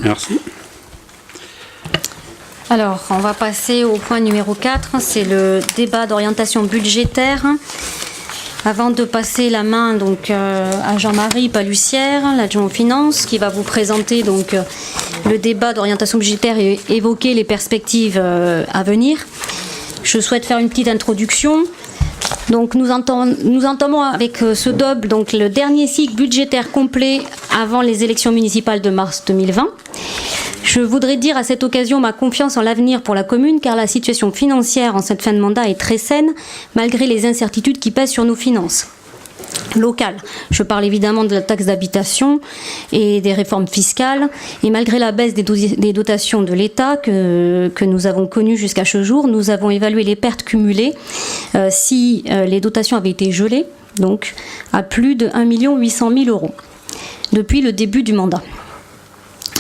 Merci. Alors, on va passer au point numéro 4, c'est le débat d'orientation budgétaire. Avant de passer la main donc, à Jean-Marie Palussière, l'adjoint aux finances, qui va vous présenter donc, le débat d'orientation budgétaire et évoquer les perspectives à venir, je souhaite faire une petite introduction. Donc nous entamons avec ce DOB donc, le dernier cycle budgétaire complet avant les élections municipales de mars 2020. Je voudrais dire à cette occasion ma confiance en l'avenir pour la commune, car la situation financière en cette fin de mandat est très saine, malgré les incertitudes qui pèsent sur nos finances locales. Je parle évidemment de la taxe d'habitation et des réformes fiscales, et malgré la baisse des dotations de l'État que nous avons connues jusqu'à ce jour, nous avons évalué les pertes cumulées si les dotations avaient été gelées, donc à plus de 1 800 000 € depuis le début du mandat.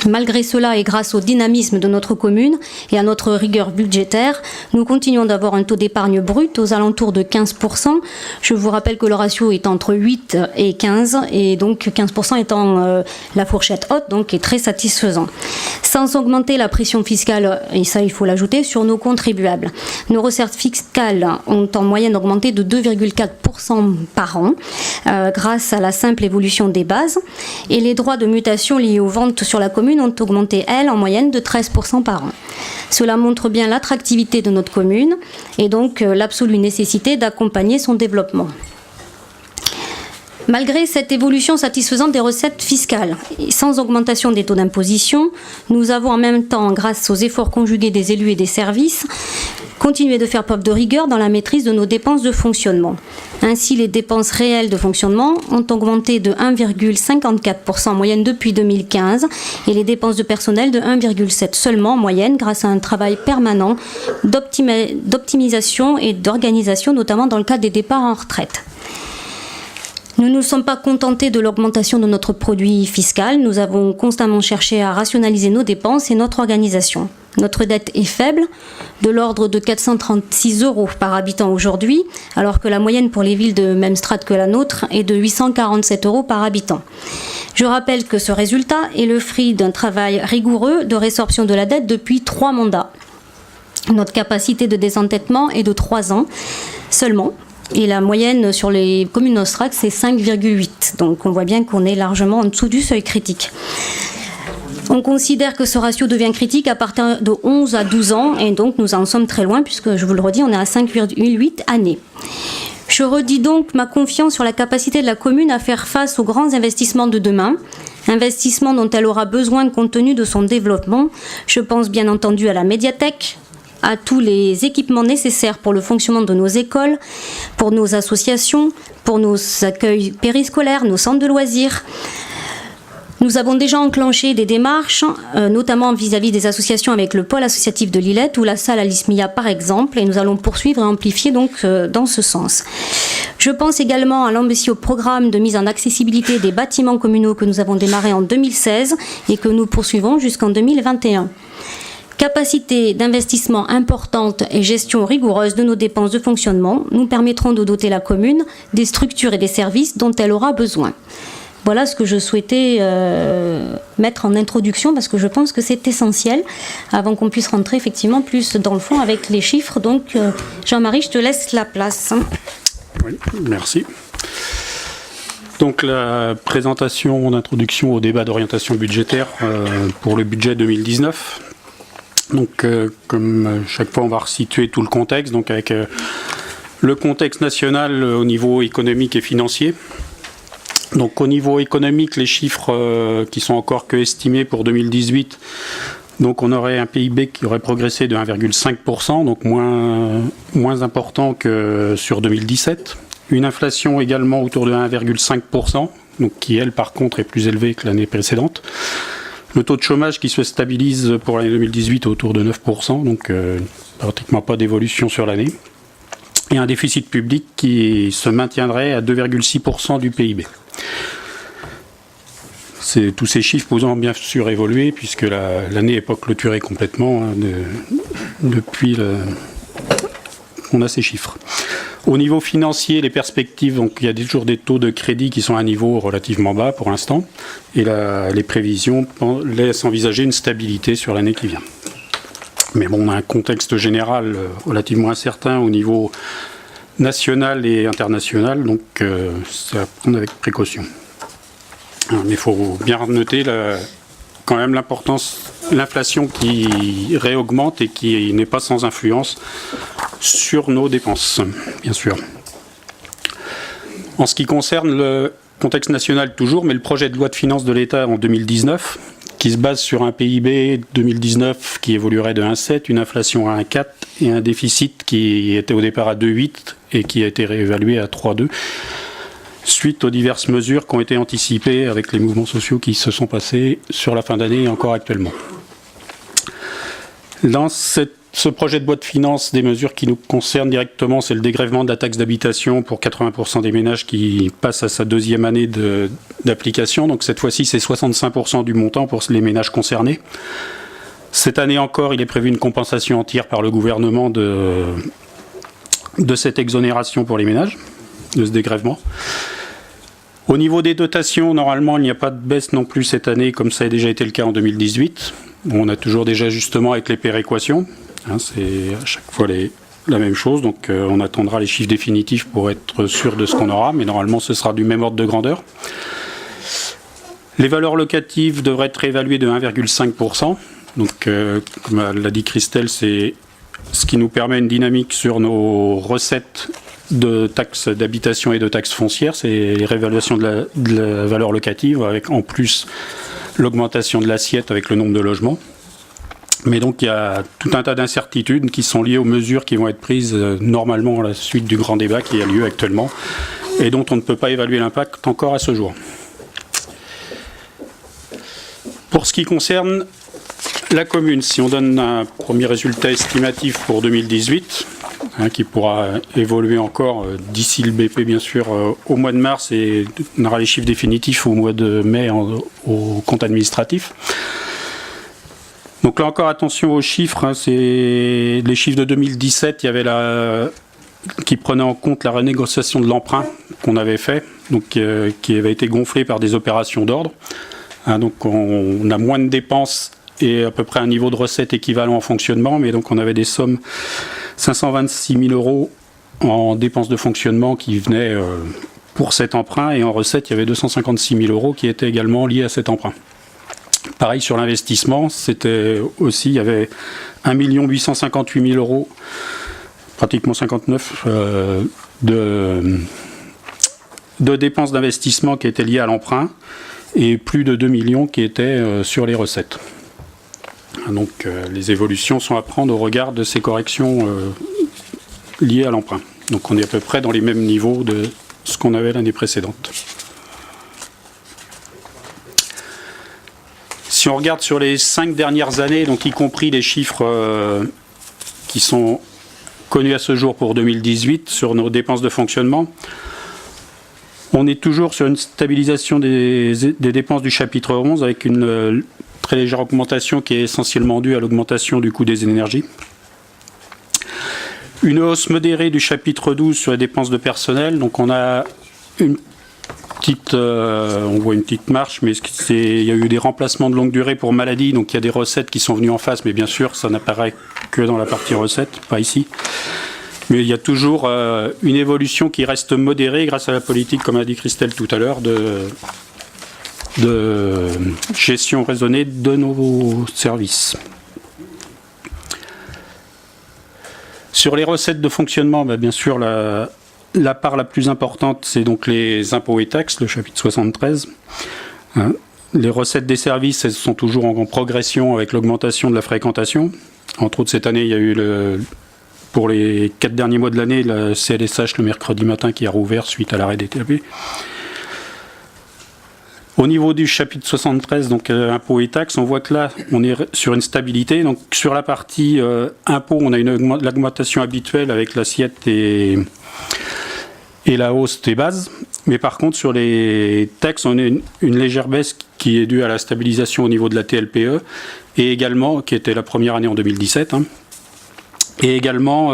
Malgré cela et grâce au dynamisme de notre commune et à notre rigueur budgétaire, nous continuons d'avoir un taux d'épargne brut aux alentours de 15%. Je vous rappelle que le ratio est entre 8 et 15 et donc 15% étant la fourchette haute, donc est très satisfaisant. Sans augmenter la pression fiscale, et ça il faut l'ajouter, sur nos contribuables. Nos recettes fiscales ont en moyenne augmenté de 2,4% par an grâce à la simple évolution des bases, et les droits de mutation liés aux ventes sur la commune ont augmenté, elles, en moyenne de 13% par an. Cela montre bien l'attractivité de notre commune et donc l'absolue nécessité d'accompagner son développement. Malgré cette évolution satisfaisante des recettes fiscales, et sans augmentation des taux d'imposition, nous avons en même temps, grâce aux efforts conjugués des élus et des services, continué de faire preuve de rigueur dans la maîtrise de nos dépenses de fonctionnement. Ainsi, les dépenses réelles de fonctionnement ont augmenté de 1,54% en moyenne depuis 2015 et les dépenses de personnel de 1,7% seulement en moyenne grâce à un travail permanent d'optimisation et d'organisation, notamment dans le cadre des départs en retraite. Nous ne nous sommes pas contentés de l'augmentation de notre produit fiscal. Nous avons constamment cherché à rationaliser nos dépenses et notre organisation. Notre dette est faible, de l'ordre de 436 € par habitant aujourd'hui, alors que la moyenne pour les villes de même strate que la nôtre est de 847 € par habitant. Je rappelle que ce résultat est le fruit d'un travail rigoureux de résorption de la dette depuis 3 mandats. Notre capacité de désendettement est de 3 ans seulement. Et la moyenne sur les communes nostraques, c'est 5,8. Donc on voit bien qu'on est largement en dessous du seuil critique. On considère que ce ratio devient critique à partir de 11 à 12 ans, et donc nous en sommes très loin, puisque je vous le redis, on est à 5,8 années. Je redis donc ma confiance sur la capacité de la commune à faire face aux grands investissements de demain, investissements dont elle aura besoin compte tenu de son développement. Je pense bien entendu à la médiathèque, à tous les équipements nécessaires pour le fonctionnement de nos écoles, pour nos associations, pour nos accueils périscolaires, nos centres de loisirs. Nous avons déjà enclenché des démarches, notamment vis-à-vis des associations avec le pôle associatif de Lillette ou la salle Alice Mia par exemple, et nous allons poursuivre et amplifier donc dans ce sens. Je pense également à l'ambitieux programme de mise en accessibilité des bâtiments communaux que nous avons démarré en 2016 et que nous poursuivons jusqu'en 2021. Capacité d'investissement importante et gestion rigoureuse de nos dépenses de fonctionnement nous permettront de doter la commune des structures et des services dont elle aura besoin. Voilà ce que je souhaitais mettre en introduction parce que je pense que c'est essentiel avant qu'on puisse rentrer effectivement plus dans le fond avec les chiffres. Donc Jean-Marie, je te laisse la place. Oui, merci. Donc la présentation d'introduction au débat d'orientation budgétaire pour le budget 2019. Donc, comme chaque fois, on va resituer tout le contexte, donc avec le contexte national au niveau économique et financier. Donc, au niveau économique, les chiffres qui sont encore que estimés pour 2018, donc on aurait un PIB qui aurait progressé de 1,5%, donc moins important que sur 2017. Une inflation également autour de 1,5%, donc qui, elle, par contre, est plus élevée que l'année précédente. Le taux de chômage qui se stabilise pour l'année 2018 autour de 9%, donc pratiquement pas d'évolution sur l'année. Et un déficit public qui se maintiendrait à 2,6% du PIB. Tous ces chiffres posant bien sûr évolué, puisque l'année n'est pas clôturée complètement depuis qu'on a ces chiffres. Au niveau financier, les perspectives, donc il y a toujours des taux de crédit qui sont à un niveau relativement bas pour l'instant, et les prévisions laissent envisager une stabilité sur l'année qui vient. Mais bon, on a un contexte général relativement incertain au niveau national et international, donc c'est à prendre avec précaution. Mais il faut bien noter quand même l'inflation qui réaugmente et qui n'est pas sans influence sur nos dépenses, bien sûr. En ce qui concerne le contexte national toujours, mais le projet de loi de finances de l'État en 2019, qui se base sur un PIB 2019 qui évoluerait de 1,7, une inflation à 1,4 et un déficit qui était au départ à 2,8 et qui a été réévalué à 3,2, suite aux diverses mesures qui ont été anticipées avec les mouvements sociaux qui se sont passés sur la fin d'année et encore actuellement. Dans ce projet de loi de finances, des mesures qui nous concernent directement, c'est le dégrèvement de la taxe d'habitation pour 80% des ménages qui passent à sa deuxième année d'application. Donc cette fois-ci, c'est 65% du montant pour les ménages concernés. Cette année encore, il est prévu une compensation entière par le gouvernement de cette exonération pour les ménages, de ce dégrèvement. Au niveau des dotations, normalement, il n'y a pas de baisse non plus cette année, comme ça a déjà été le cas en 2018. On a toujours des ajustements avec les péréquations. C'est à chaque fois la même chose, donc on attendra les chiffres définitifs pour être sûr de ce qu'on aura, mais normalement ce sera du même ordre de grandeur. Les valeurs locatives devraient être réévaluées de 1,5%. Donc, comme l'a dit Christelle, c'est ce qui nous permet une dynamique sur nos recettes de taxes d'habitation et de taxes foncières, c'est les réévaluations de la valeur locative, avec en plus l'augmentation de l'assiette avec le nombre de logements. Mais donc il y a tout un tas d'incertitudes qui sont liées aux mesures qui vont être prises normalement à la suite du grand débat qui a lieu actuellement et dont on ne peut pas évaluer l'impact encore à ce jour. Pour ce qui concerne la commune, si on donne un premier résultat estimatif pour 2018, qui pourra évoluer encore d'ici le BP bien sûr au mois de mars, et on aura les chiffres définitifs au mois de mai au compte administratif. Donc là encore attention aux chiffres, c'est les chiffres de 2017, il y avait qui prenait en compte la renégociation de l'emprunt qu'on avait fait, donc qui avait été gonflé par des opérations d'ordre. Donc on a moins de dépenses et à peu près un niveau de recette équivalent en fonctionnement, mais donc on avait des sommes 526 000 € en dépenses de fonctionnement qui venaient pour cet emprunt, et en recette il y avait 256 000 € qui étaient également liés à cet emprunt. Pareil sur l'investissement, c'était aussi, il y avait 1 858 000 €, pratiquement 59, de dépenses d'investissement qui étaient liées à l'emprunt, et plus de 2 millions qui étaient sur les recettes. Donc les évolutions sont à prendre au regard de ces corrections liées à l'emprunt. Donc on est à peu près dans les mêmes niveaux de ce qu'on avait l'année précédente. Si on regarde sur les 5 dernières années, donc y compris les chiffres qui sont connus à ce jour pour 2018 sur nos dépenses de fonctionnement, on est toujours sur une stabilisation des dépenses du chapitre 11 avec une très légère augmentation qui est essentiellement due à l'augmentation du coût des énergies. Une hausse modérée du chapitre 12 sur les dépenses de personnel, donc on a on voit une petite marche, mais il y a eu des remplacements de longue durée pour maladie, donc il y a des recettes qui sont venues en face, mais bien sûr ça n'apparaît que dans la partie recettes, pas ici. Mais il y a toujours une évolution qui reste modérée grâce à la politique, comme a dit Christelle tout à l'heure, de gestion raisonnée de nos services. Sur les recettes de fonctionnement, bien sûr, la part la plus importante, c'est donc les impôts et taxes, le chapitre 73. Les recettes des services, elles sont toujours en progression avec l'augmentation de la fréquentation. Entre autres, cette année, il y a eu pour les 4 derniers mois de l'année, la CLSH le mercredi matin qui a rouvert suite à l'arrêt des TAP. Au niveau du chapitre 73, donc impôts et taxes, on voit que là, on est sur une stabilité. Donc sur la partie impôts, on a l'augmentation habituelle avec l'assiette et la hausse des bases. Mais par contre, sur les taxes, on a une légère baisse qui est due à la stabilisation au niveau de la TLPE, et également, qui était la première année en 2017, Et également,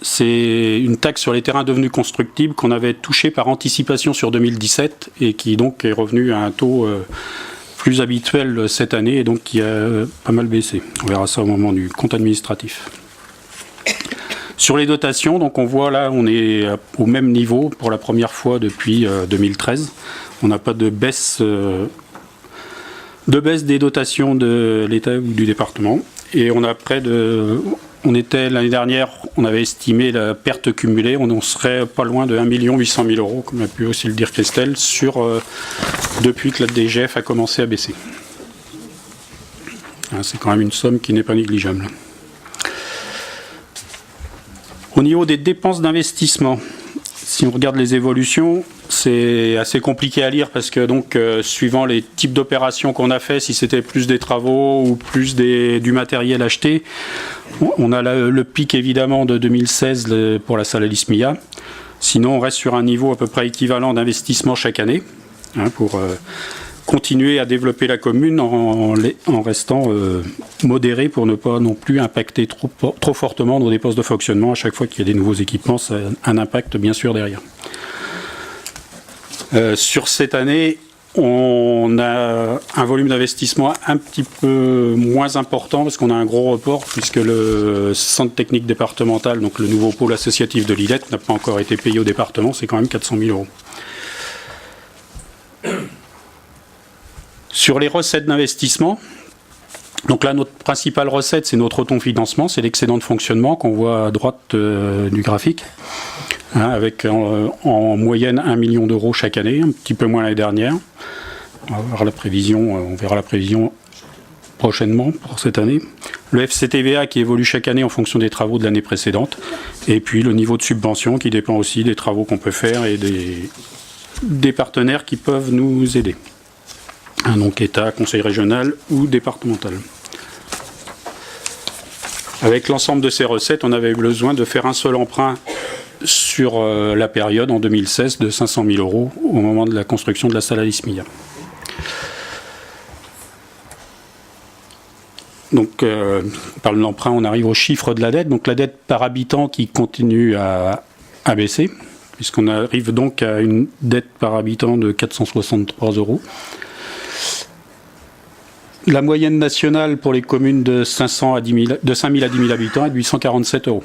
c'est une taxe sur les terrains devenus constructibles qu'on avait touché par anticipation sur 2017 et qui donc est revenu à un taux plus habituel cette année et donc qui a pas mal baissé. On verra ça au moment du compte administratif. Sur les dotations, donc on voit là, on est au même niveau pour la première fois depuis 2013. On n'a pas de baisse des dotations de l'État ou du département. Et on a on était l'année dernière, on avait estimé la perte cumulée, on serait pas loin de 1 800 000 euros, comme a pu aussi le dire Christelle, depuis que la DGF a commencé à baisser. C'est quand même une somme qui n'est pas négligeable. Au niveau des dépenses d'investissement, si on regarde les évolutions, c'est assez compliqué à lire parce que donc suivant les types d'opérations qu'on a fait, si c'était plus des travaux ou plus du matériel acheté, on a le pic évidemment de 2016 pour la salle Alice Mia. Sinon, on reste sur un niveau à peu près équivalent d'investissement chaque année pour continuer à développer la commune en restant modéré pour ne pas non plus impacter trop fortement nos dépenses de fonctionnement. À chaque fois qu'il y a des nouveaux équipements, ça a un impact bien sûr derrière. Sur cette année, on a un volume d'investissement un petit peu moins important parce qu'on a un gros report puisque le centre technique départemental, donc le nouveau pôle associatif de Lillette, n'a pas encore été payé au département, c'est quand même 400 000 euros. Sur les recettes d'investissement, donc là notre principale recette c'est notre autofinancement, c'est l'excédent de fonctionnement qu'on voit à droite du graphique. Avec en moyenne 1 million d'euros chaque année, un petit peu moins l'année dernière. On verra la prévision prochainement pour cette année. Le FCTVA qui évolue chaque année en fonction des travaux de l'année précédente. Et puis le niveau de subvention qui dépend aussi des travaux qu'on peut faire et des partenaires qui peuvent nous aider. Donc État, Conseil régional ou départemental. Avec l'ensemble de ces recettes, on avait eu besoin de faire un seul emprunt sur la période en 2016 de 500 000 euros au moment de la construction de la salle Alice Mia. Donc, par l'emprunt, on arrive au chiffre de la dette. Donc, la dette par habitant qui continue à baisser, puisqu'on arrive donc à une dette par habitant de 463 euros. La moyenne nationale pour les communes de 5 000 à 10 000 habitants est de 847 euros.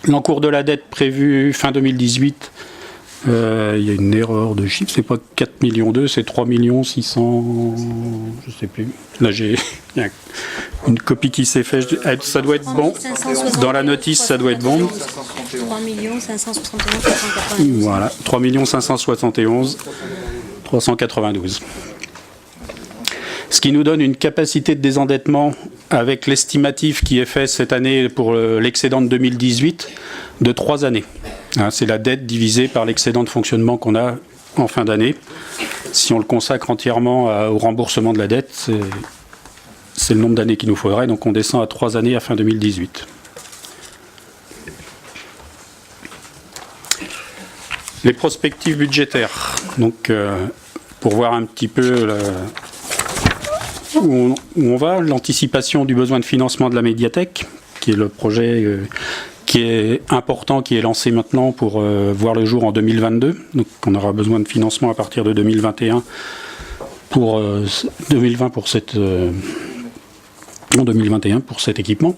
L'encours de la dette prévu fin 2018, il y a une erreur de chiffre, c'est pas 4 millions 2, c'est 3 600, je sais plus. Là il y a une copie qui s'est faite, ça doit être bon. Dans la notice, ça doit être bon. 3 571 392. Voilà, 3 571 392. Ce qui nous donne une capacité de désendettement avec l'estimatif qui est fait cette année pour l'excédent de 2018 de 3 années. C'est la dette divisée par l'excédent de fonctionnement qu'on a en fin d'année. Si on le consacre entièrement au remboursement de la dette, c'est le nombre d'années qu'il nous faudrait. Donc on descend à 3 années à fin 2018. Les prospectives budgétaires. Donc pour voir un petit peu où on va, l'anticipation du besoin de financement de la médiathèque, qui est le projet qui est important, qui est lancé maintenant pour voir le jour en 2022. Donc on aura besoin de financement à partir de 2021 pour 2020 pour en 2021 pour cet équipement.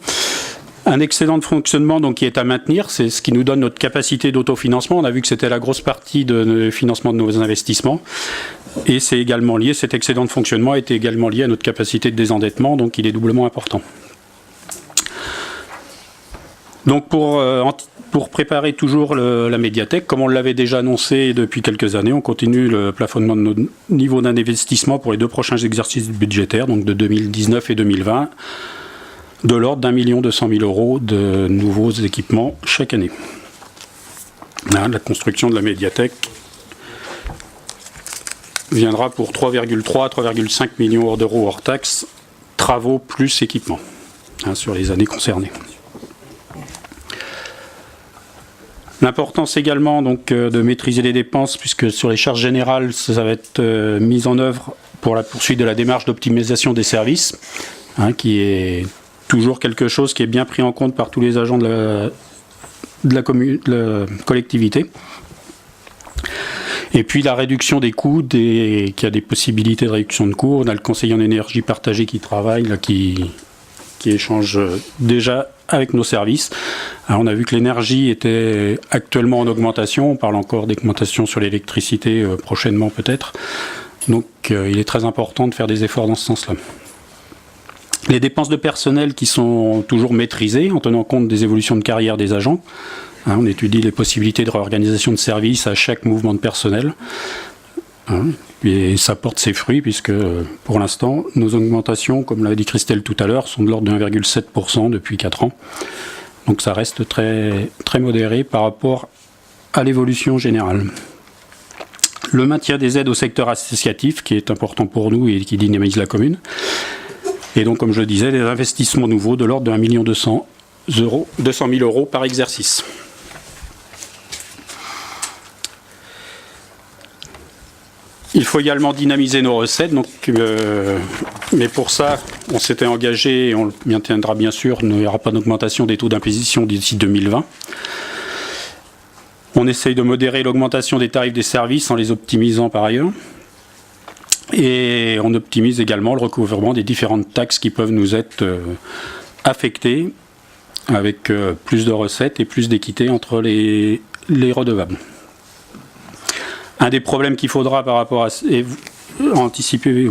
Un excédent de fonctionnement donc, qui est à maintenir, c'est ce qui nous donne notre capacité d'autofinancement. On a vu que c'était la grosse partie de financement de nos investissements. Et c'est également lié, cet excédent de fonctionnement est également lié à notre capacité de désendettement, donc il est doublement important. Donc pour préparer toujours la médiathèque, comme on l'avait déjà annoncé depuis quelques années, on continue le plafonnement de notre niveau d'investissement pour les 2 prochains exercices budgétaires, donc de 2019 et 2020, de l'ordre d'1 200 000 euros de nouveaux équipements chaque année. La construction de la médiathèque viendra pour 3,3 à 3,5 millions d'euros hors taxes, travaux plus équipements, sur les années concernées. L'importance également donc, de maîtriser les dépenses, puisque sur les charges générales, ça va être mis en œuvre pour la poursuite de la démarche d'optimisation des services, qui est toujours quelque chose qui est bien pris en compte par tous les agents de la collectivité. Et puis la réduction des coûts, qui a des possibilités de réduction de coûts. On a le conseiller en énergie partagée qui travaille, là, qui échange déjà avec nos services. Alors on a vu que l'énergie était actuellement en augmentation. On parle encore d'augmentation sur l'électricité prochainement peut-être. Donc il est très important de faire des efforts dans ce sens-là. Les dépenses de personnel qui sont toujours maîtrisées en tenant compte des évolutions de carrière des agents. On étudie les possibilités de réorganisation de services à chaque mouvement de personnel. Et ça porte ses fruits puisque pour l'instant, nos augmentations, comme l'a dit Christelle tout à l'heure, sont de l'ordre de 1,7% depuis 4 ans. Donc ça reste très, très modéré par rapport à l'évolution générale. Le maintien des aides au secteur associatif, qui est important pour nous et qui dynamise la commune. Et donc, comme je le disais, des investissements nouveaux de l'ordre de 1 200 000 euros par exercice. Il faut également dynamiser nos recettes, mais pour ça, on s'était engagé, et on le maintiendra bien sûr, il n'y aura pas d'augmentation des taux d'imposition d'ici 2020. On essaye de modérer l'augmentation des tarifs des services en les optimisant par ailleurs. Et on optimise également le recouvrement des différentes taxes qui peuvent nous être affectées avec plus de recettes et plus d'équité entre les redevables. Un des problèmes qu'il faudra par rapport à anticiper,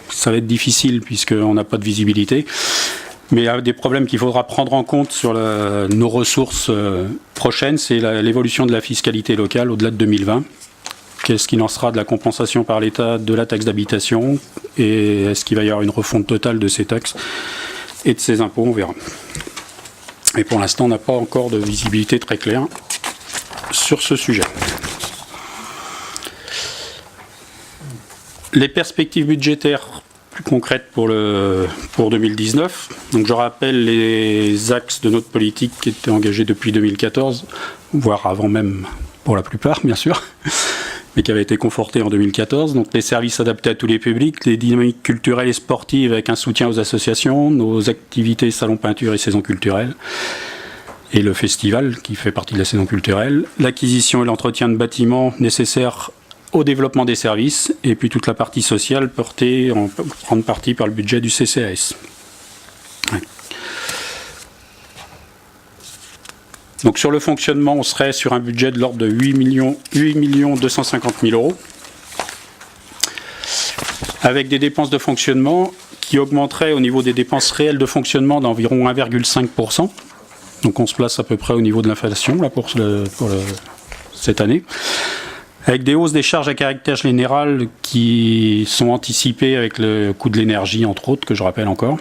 ça va être difficile puisqu'on n'a pas de visibilité, mais un des problèmes qu'il faudra prendre en compte sur nos ressources prochaines, c'est l'évolution de la fiscalité locale au-delà de 2020. Qu'est-ce qu'il en sera de la compensation par l'État de la taxe d'habitation et est-ce qu'il va y avoir une refonte totale de ces taxes et de ces impôts, on verra. Et pour l'instant, on n'a pas encore de visibilité très claire sur ce sujet. Les perspectives budgétaires plus concrètes pour 2019. Donc je rappelle les axes de notre politique qui étaient engagés depuis 2014, voire avant même pour la plupart, bien sûr, mais qui avaient été confortés en 2014. Donc les services adaptés à tous les publics, les dynamiques culturelles et sportives avec un soutien aux associations, nos activités salon peinture et saison culturelle, et le festival qui fait partie de la saison culturelle, l'acquisition et l'entretien de bâtiments nécessaires au développement des services, et puis toute la partie sociale portée en grande partie par le budget du CCAS. Ouais. Donc sur le fonctionnement, on serait sur un budget de l'ordre de 8 250 000 euros, avec des dépenses de fonctionnement qui augmenteraient au niveau des dépenses réelles de fonctionnement d'environ 1,5%. Donc on se place à peu près au niveau de l'inflation là, pour cette année. Avec des hausses des charges à caractère général qui sont anticipées avec le coût de l'énergie, entre autres, que je rappelle encore,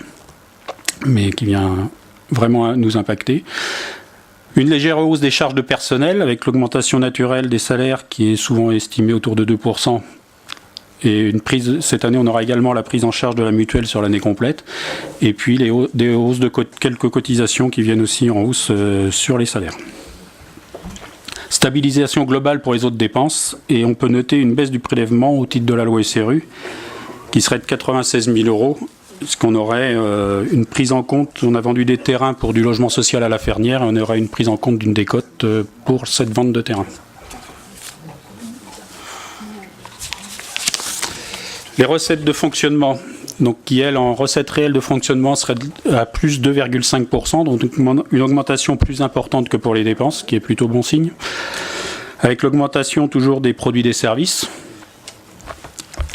mais qui vient vraiment nous impacter. Une légère hausse des charges de personnel, avec l'augmentation naturelle des salaires qui est souvent estimée autour de 2%. Et cette année, on aura également la prise en charge de la mutuelle sur l'année complète. Et puis des hausses de quelques cotisations qui viennent aussi en hausse sur les salaires. Stabilisation globale pour les autres dépenses, et on peut noter une baisse du prélèvement au titre de la loi SRU, qui serait de 96 000 euros, puisqu'on aurait une prise en compte, on a vendu des terrains pour du logement social à la Fernière, et on aurait une prise en compte d'une décote pour cette vente de terrain. Les recettes de fonctionnement, donc qui elles en recettes réelles de fonctionnement seraient à plus 2,5%, donc une augmentation plus importante que pour les dépenses, qui est plutôt bon signe. Avec l'augmentation toujours des produits et des services.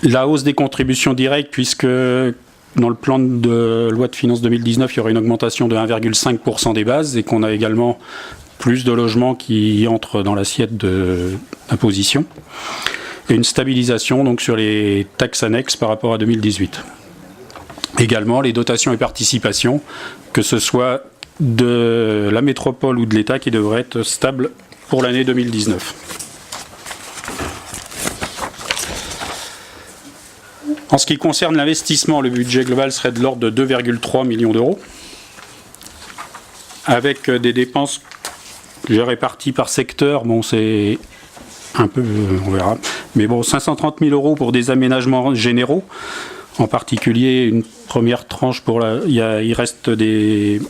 La hausse des contributions directes, puisque dans le plan de loi de finances 2019, il y aura une augmentation de 1,5% des bases et qu'on a également plus de logements qui entrent dans l'assiette d'imposition. Et une stabilisation donc sur les taxes annexes par rapport à 2018. Également les dotations et participations, que ce soit de la métropole ou de l'État, qui devraient être stables pour l'année 2019. En ce qui concerne l'investissement, le budget global serait de l'ordre de 2,3 millions d'euros, avec des dépenses que j'ai réparties par secteur. Bon, c'est un peu, on verra. Mais bon, 530 000 euros pour des aménagements généraux, En particulier, une première tranche il reste les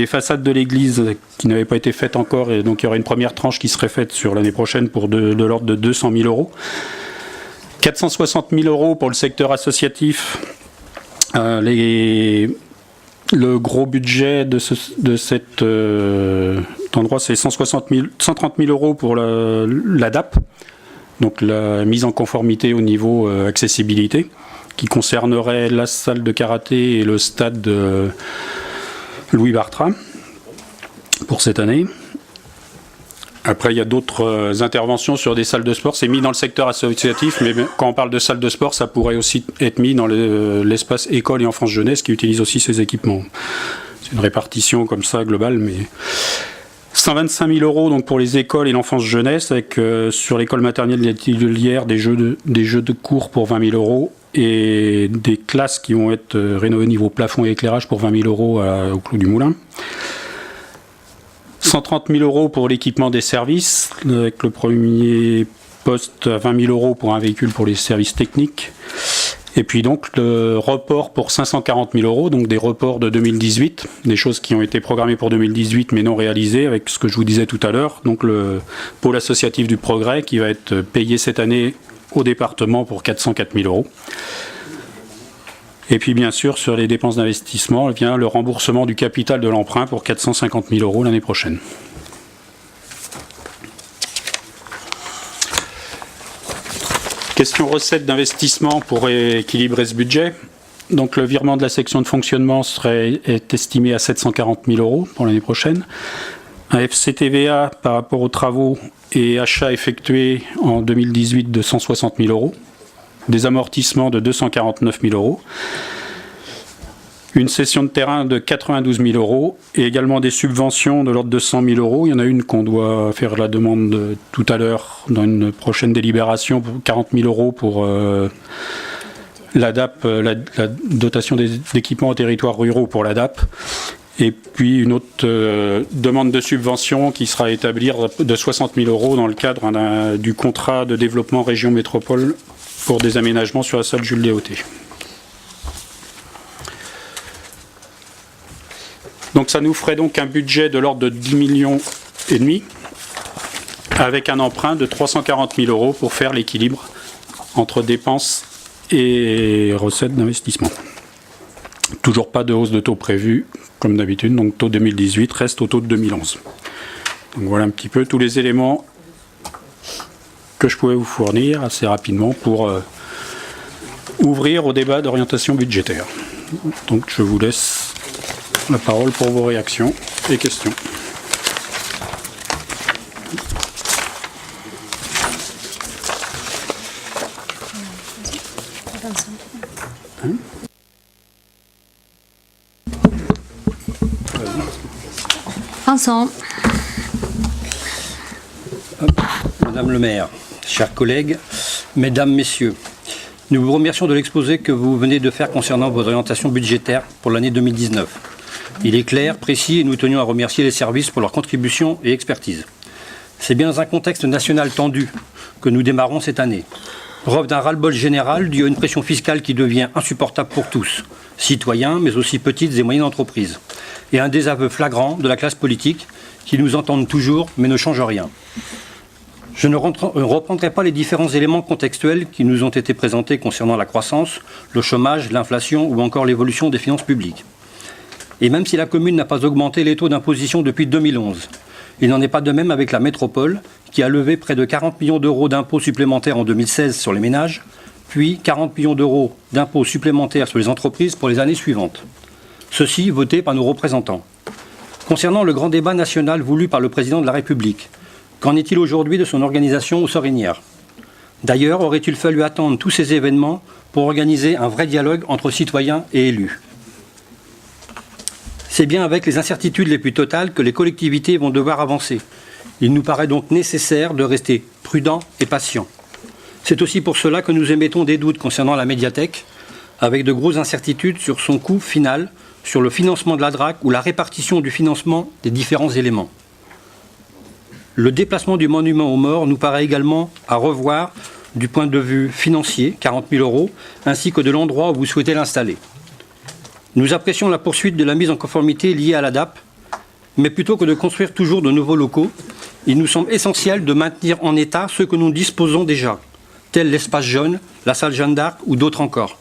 façades de l'église qui n'avaient pas été faites encore, et donc il y aurait une première tranche qui serait faite sur l'année prochaine pour de l'ordre de 200 000 euros. 460 000 euros pour le secteur associatif. Le gros budget de cet endroit, c'est 130 000 euros pour la DAP, donc la mise en conformité au niveau accessibilité, qui concernerait la salle de karaté et le stade Louis Bartra pour cette année. Après, il y a d'autres interventions sur des salles de sport. C'est mis dans le secteur associatif, mais quand on parle de salle de sport, ça pourrait aussi être mis dans l'espace école et enfance jeunesse qui utilise aussi ces équipements. C'est une répartition comme ça globale, mais 125 000 euros donc pour les écoles et l'enfance jeunesse, avec sur l'école maternelle et titulaire des jeux de cours pour 20 000 euros et des classes qui vont être rénovées au niveau plafond et éclairage pour 20 000 euros au Clos du Moulin. 130 000 euros pour l'équipement des services, avec le premier poste à 20 000 euros pour un véhicule pour les services techniques. Et puis donc le report pour 540 000 euros, donc des reports de 2018, des choses qui ont été programmées pour 2018 mais non réalisées, avec ce que je vous disais tout à l'heure. Donc le pôle associatif du progrès qui va être payé cette année au département pour 404 000 euros. Et puis bien sûr, sur les dépenses d'investissement, vient le remboursement du capital de l'emprunt pour 450 000 euros l'année prochaine. Question recettes d'investissement pour équilibrer ce budget. Donc le virement de la section de fonctionnement est estimé à 740 000 euros pour l'année prochaine. Un FCTVA par rapport aux travaux et achats effectués en 2018 de 160 000 euros. Des amortissements de 249 000 euros, une cession de terrain de 92 000 euros et également des subventions de l'ordre de 100 000 euros. Il y en a une qu'on doit faire la demande tout à l'heure dans une prochaine délibération pour 40 000 euros pour la DAP, la dotation d'équipements aux territoires ruraux pour la DAP. Et puis une autre demande de subvention qui sera établie de 60 000 euros dans le cadre du contrat de développement région métropole pour des aménagements sur la salle Jules Léoté. Donc ça nous ferait donc un budget de l'ordre de 10,5 millions avec un emprunt de 340 000 euros pour faire l'équilibre entre dépenses et recettes d'investissement. Toujours pas de hausse de taux prévue comme d'habitude, donc taux 2018 reste au taux de 2011. Donc voilà un petit peu tous les éléments que je pouvais vous fournir assez rapidement pour ouvrir au débat d'orientation budgétaire. Donc je vous laisse la parole pour vos réactions et questions. Vincent. Madame le maire, chers collègues, mesdames, messieurs, nous vous remercions de l'exposé que vous venez de faire concernant vos orientations budgétaires pour l'année 2019. Il est clair, précis et nous tenions à remercier les services pour leur contribution et expertise. C'est bien dans un contexte national tendu que nous démarrons cette année. Preuve d'un ras-le-bol général dû à une pression fiscale qui devient insupportable pour tous, citoyens mais aussi petites et moyennes entreprises, et un désaveu flagrant de la classe politique qui nous entendent toujours mais ne change rien. Je ne reprendrai pas les différents éléments contextuels qui nous ont été présentés concernant la croissance, le chômage, l'inflation ou encore l'évolution des finances publiques. Et même si la commune n'a pas augmenté les taux d'imposition depuis 2011, il n'en est pas de même avec la métropole qui a levé près de 40 millions d'euros d'impôts supplémentaires en 2016 sur les ménages, puis 40 millions d'euros d'impôts supplémentaires sur les entreprises pour les années suivantes. Ceci voté par nos représentants. Concernant le grand débat national voulu par le président de la République, qu'en est-il aujourd'hui de son organisation aux Sorinières? D'ailleurs, aurait-il fallu attendre tous ces événements pour organiser un vrai dialogue entre citoyens et élus? C'est bien avec les incertitudes les plus totales que les collectivités vont devoir avancer. Il nous paraît donc nécessaire de rester prudents et patients. C'est aussi pour cela que nous émettons des doutes concernant la médiathèque, avec de grosses incertitudes sur son coût final, sur le financement de la DRAC ou la répartition du financement des différents éléments. Le déplacement du monument aux morts nous paraît également à revoir du point de vue financier, 40 000 €, ainsi que de l'endroit où vous souhaitez l'installer. Nous apprécions la poursuite de la mise en conformité liée à l'ADAP, mais plutôt que de construire toujours de nouveaux locaux, il nous semble essentiel de maintenir en état ceux que nous disposons déjà, tels l'espace jaune, la salle Jeanne d'Arc ou d'autres encore.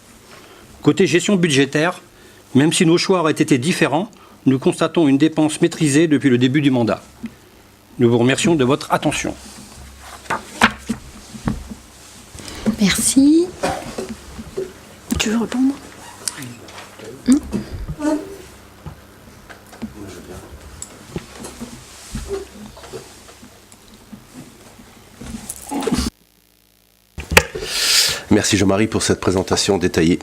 Côté gestion budgétaire, même si nos choix auraient été différents, nous constatons une dépense maîtrisée depuis le début du mandat. Nous vous remercions de votre attention. Merci. Tu veux répondre? Merci Jean-Marie pour cette présentation détaillée.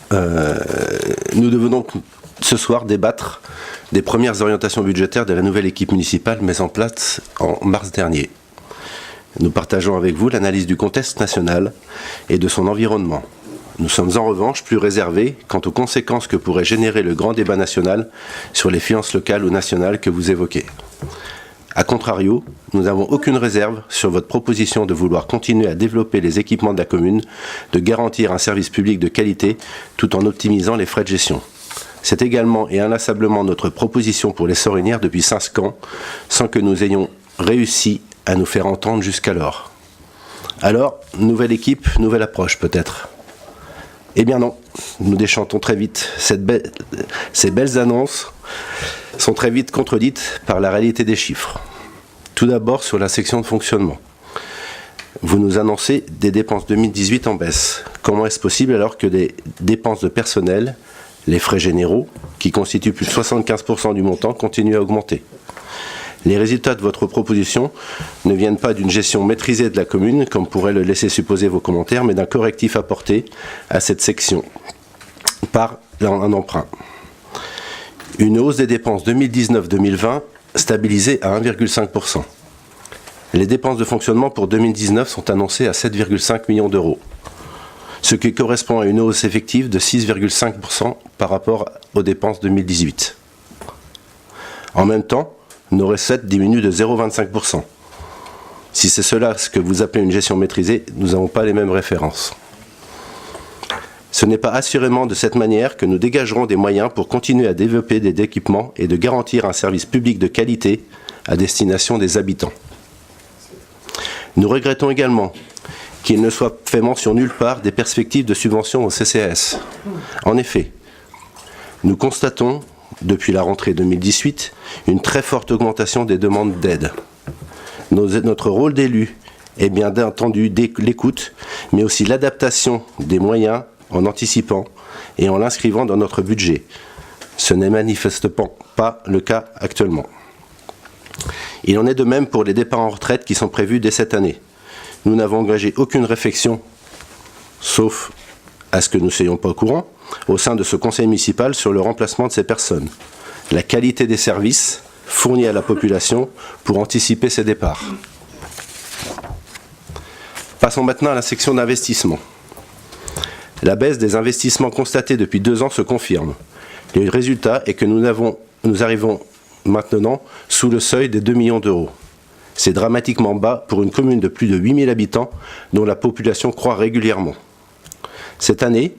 Nous devons donc ce soir débattre des premières orientations budgétaires de la nouvelle équipe municipale mise en place en mars dernier. Nous partageons avec vous l'analyse du contexte national et de son environnement. Nous sommes en revanche plus réservés quant aux conséquences que pourrait générer le grand débat national sur les finances locales ou nationales que vous évoquez. A contrario, nous n'avons aucune réserve sur votre proposition de vouloir continuer à développer les équipements de la commune, de garantir un service public de qualité tout en optimisant les frais de gestion. C'est également et inlassablement notre proposition pour les Sorinières depuis 5 ans, sans que nous ayons réussi à nous faire entendre jusqu'alors. Alors, nouvelle équipe, nouvelle approche peut-être. Eh bien non, nous déchantons très vite. Ces belles annonces sont très vite contredites par la réalité des chiffres. Tout d'abord sur la section de fonctionnement. Vous nous annoncez des dépenses 2018 en baisse. Comment est-ce possible alors que des dépenses de personnel, les frais généraux, qui constituent plus de 75% du montant, continuent à augmenter? Les résultats de votre proposition ne viennent pas d'une gestion maîtrisée de la commune, comme pourraient le laisser supposer vos commentaires, mais d'un correctif apporté à cette section par un emprunt. Une hausse des dépenses 2019-2020 stabilisée à 1,5%. Les dépenses de fonctionnement pour 2019 sont annoncées à 7,5 millions d'euros, ce qui correspond à une hausse effective de 6,5% par rapport aux dépenses 2018. En même temps, nos recettes diminuent de 0,25%. Si c'est cela ce que vous appelez une gestion maîtrisée, nous n'avons pas les mêmes références. Ce n'est pas assurément de cette manière que nous dégagerons des moyens pour continuer à développer des équipements et de garantir un service public de qualité à destination des habitants. Nous regrettons également qu'il ne soit fait mention nulle part des perspectives de subvention au CCAS. En effet, nous constatons, depuis la rentrée 2018, une très forte augmentation des demandes d'aide. Notre rôle d'élu est bien entendu l'écoute, mais aussi l'adaptation des moyens en anticipant et en l'inscrivant dans notre budget. Ce n'est manifestement pas le cas actuellement. Il en est de même pour les départs en retraite qui sont prévus dès cette année. Nous n'avons engagé aucune réflexion, sauf à ce que nous ne soyons pas au courant, au sein de ce conseil municipal sur le remplacement de ces personnes, la qualité des services fournis à la population pour anticiper ces départs. Passons maintenant à la section d'investissement. La baisse des investissements constatée depuis 2 ans se confirme. Le résultat est que nous arrivons maintenant sous le seuil des 2 millions d'euros. C'est dramatiquement bas pour une commune de plus de 8000 habitants dont la population croît régulièrement. Cette année,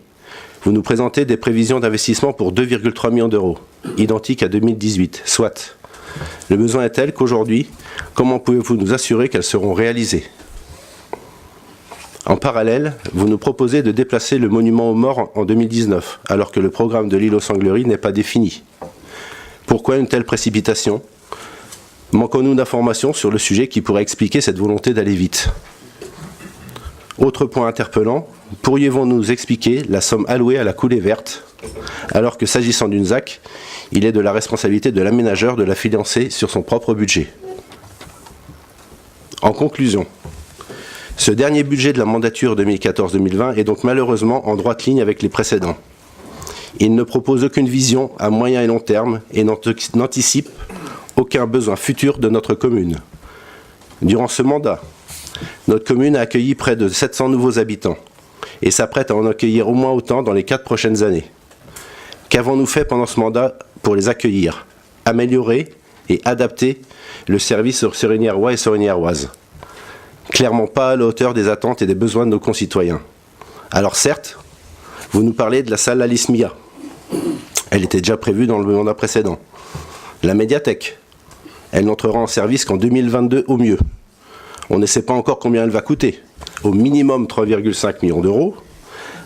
vous nous présentez des prévisions d'investissement pour 2,3 millions d'euros, identiques à 2018, soit. Le besoin est tel qu'aujourd'hui, comment pouvez-vous nous assurer qu'elles seront réalisées ? En parallèle, vous nous proposez de déplacer le monument aux morts en 2019, alors que le programme de l'île aux Sangleries n'est pas défini. Pourquoi une telle précipitation ? Manquons-nous d'informations sur le sujet qui pourrait expliquer cette volonté d'aller vite ? Autre point interpellant, pourriez-vous nous expliquer la somme allouée à la coulée verte, alors que s'agissant d'une ZAC, il est de la responsabilité de l'aménageur de la financer sur son propre budget. En conclusion, ce dernier budget de la mandature 2014-2020 est donc malheureusement en droite ligne avec les précédents. Il ne propose aucune vision à moyen et long terme et n'anticipe aucun besoin futur de notre commune. Durant ce mandat, notre commune a accueilli près de 700 nouveaux habitants et s'apprête à en accueillir au moins autant dans les 4 prochaines années. Qu'avons-nous fait pendant ce mandat pour les accueillir, améliorer et adapter le service aux Sorinièrois et Sorinièroises ? clairement pas à la hauteur des attentes et des besoins de nos concitoyens. Alors certes, vous nous parlez de la salle Alice Mia. Elle était déjà prévue dans le mandat précédent. La médiathèque, elle n'entrera en service qu'en 2022 au mieux. On ne sait pas encore combien elle va coûter. Au minimum 3,5 millions d'euros,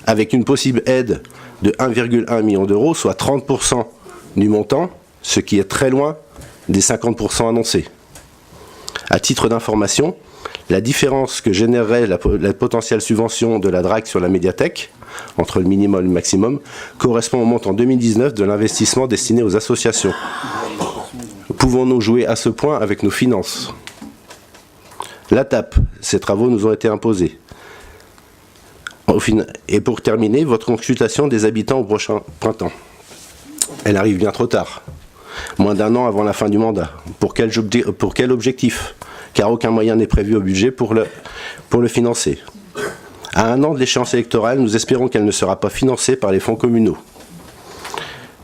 avec une possible aide de 1,1 million d'euros, soit 30% du montant, ce qui est très loin des 50% annoncés. À titre d'information, la différence que générerait la potentielle subvention de la DRAC sur la médiathèque, entre le minimum et le maximum, correspond au montant 2019 de l'investissement destiné aux associations. Pouvons-nous jouer à ce point avec nos finances ? La TAP, ces travaux nous ont été imposés. Et pour terminer, votre consultation des habitants au prochain printemps. Elle arrive bien trop tard, moins d'un an avant la fin du mandat. Pour quel objectif ? Car aucun moyen n'est prévu au budget pour le financer. À un an de l'échéance électorale, nous espérons qu'elle ne sera pas financée par les fonds communaux.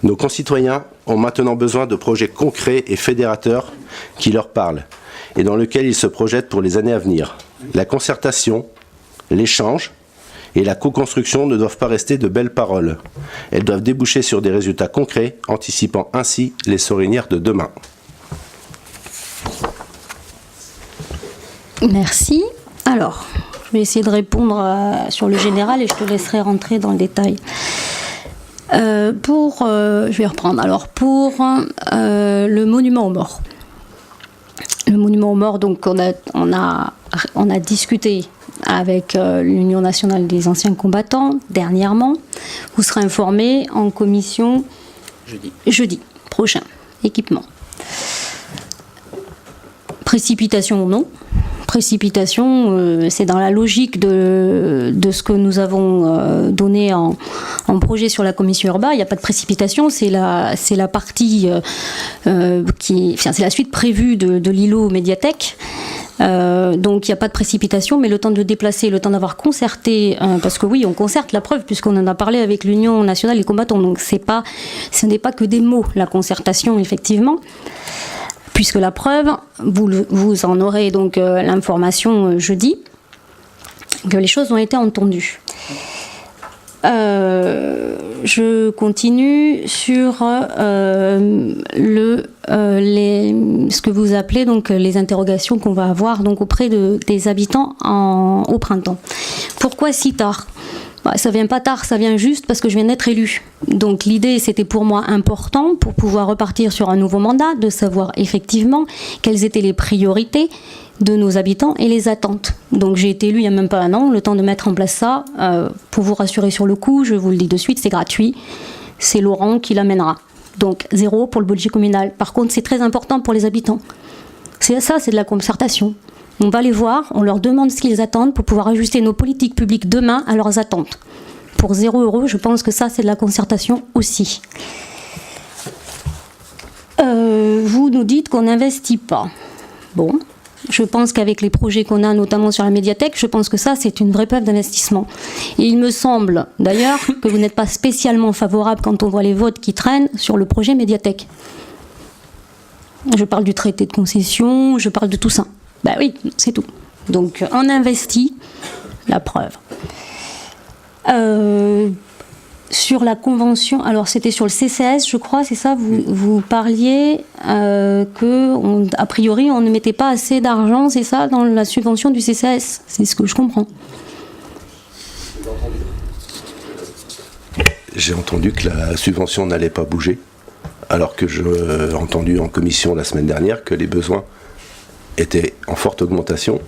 Nos concitoyens ont maintenant besoin de projets concrets et fédérateurs qui leur parlent et dans lesquels ils se projettent pour les années à venir. La concertation, l'échange et la co-construction ne doivent pas rester de belles paroles. Elles doivent déboucher sur des résultats concrets, anticipant ainsi les sorinières de demain. Merci. Alors, je vais essayer de répondre sur le général et je te laisserai rentrer dans le détail. Je vais reprendre. Alors, pour le monument aux morts. Le monument aux morts, donc on a discuté avec l'Union nationale des anciens combattants dernièrement. Vous serez informés en commission jeudi prochain. Équipement. Précipitation ou non ? Précipitation, c'est dans la logique de ce que nous avons donné en projet sur la commission urbaine. Il n'y a pas de précipitation, c'est la partie c'est la suite prévue de l'îlot médiathèque. Donc il n'y a pas de précipitation, mais le temps de le déplacer, le temps d'avoir concerté, parce que oui, on concerte, la preuve, puisqu'on en a parlé avec l'Union nationale des combattants. Donc ce n'est pas que des mots, la concertation, effectivement. Puisque la preuve, vous en aurez donc l'information jeudi, que les choses ont été entendues. Je continue sur ce que vous appelez donc les interrogations qu'on va avoir donc auprès des habitants au printemps. Pourquoi si tard ? Ça vient pas tard, ça vient juste parce que je viens d'être élue. Donc l'idée, c'était pour moi important, pour pouvoir repartir sur un nouveau mandat, de savoir effectivement quelles étaient les priorités de nos habitants et les attentes. Donc j'ai été élue il n'y a même pas un an, le temps de mettre en place ça. Pour vous rassurer sur le coup, je vous le dis de suite, c'est gratuit. C'est Laurent qui l'amènera. Donc 0 pour le budget communal. Par contre, c'est très important pour les habitants. C'est de la concertation. On va les voir, on leur demande ce qu'ils attendent pour pouvoir ajuster nos politiques publiques demain à leurs attentes. Pour 0 €, je pense que ça, c'est de la concertation aussi. Vous nous dites qu'on n'investit pas. Bon, je pense qu'avec les projets qu'on a, notamment sur la médiathèque, je pense que ça, c'est une vraie preuve d'investissement. Et il me semble, d'ailleurs, que vous n'êtes pas spécialement favorable quand on voit les votes qui traînent sur le projet médiathèque. Je parle du traité de concession, je parle de tout ça. Ben oui, c'est tout. Donc, on investit, la preuve. Sur la convention, alors c'était sur le CCS, je crois, c'est ça, vous parliez a priori, on ne mettait pas assez d'argent, c'est ça, dans la subvention du CCS. C'est ce que je comprends. J'ai entendu que la subvention n'allait pas bouger, alors que j'ai entendu en commission la semaine dernière que les besoins était en forte augmentation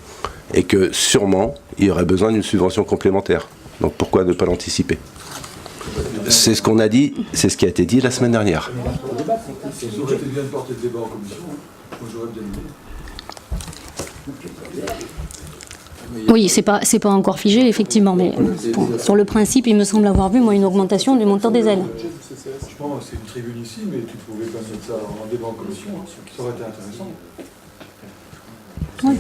et que sûrement il y aurait besoin d'une subvention complémentaire. Donc pourquoi ne pas l'anticiper ? C'est ce qu'on a dit, c'est ce qui a été dit la semaine dernière. Ça aurait été bien de porter le débat en commission. Moi j'aurais bien aimé. Oui, c'est pas encore figé, effectivement, mais bon, sur le principe, il me semble avoir vu, moi, une augmentation du montant des aides. Je pense que c'est une tribune ici, mais tu pouvais pas mettre ça en débat en commission, ça aurait été intéressant. Ouais.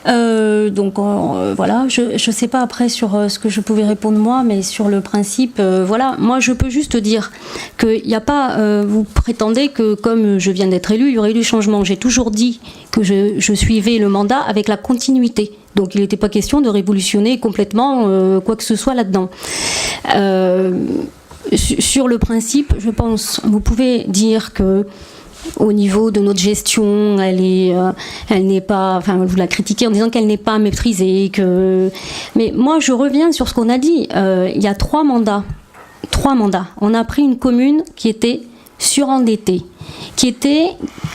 Voilà, je sais pas après sur ce que je pouvais répondre moi, mais sur le principe, voilà, moi je peux juste dire qu'il n'y a pas, vous prétendez que comme je viens d'être élue, il y aurait eu du changement. J'ai toujours dit que je suivais le mandat avec la continuité. Donc il n'était pas question de révolutionner complètement quoi que ce soit là-dedans. Sur le principe, je pense, vous pouvez dire que au niveau de notre gestion, elle n'est pas, enfin, vous la critiquez en disant qu'elle n'est pas maîtrisée, mais moi je reviens sur ce qu'on a dit. Il y a 3 mandats. On a pris une commune qui était surendettée, qui était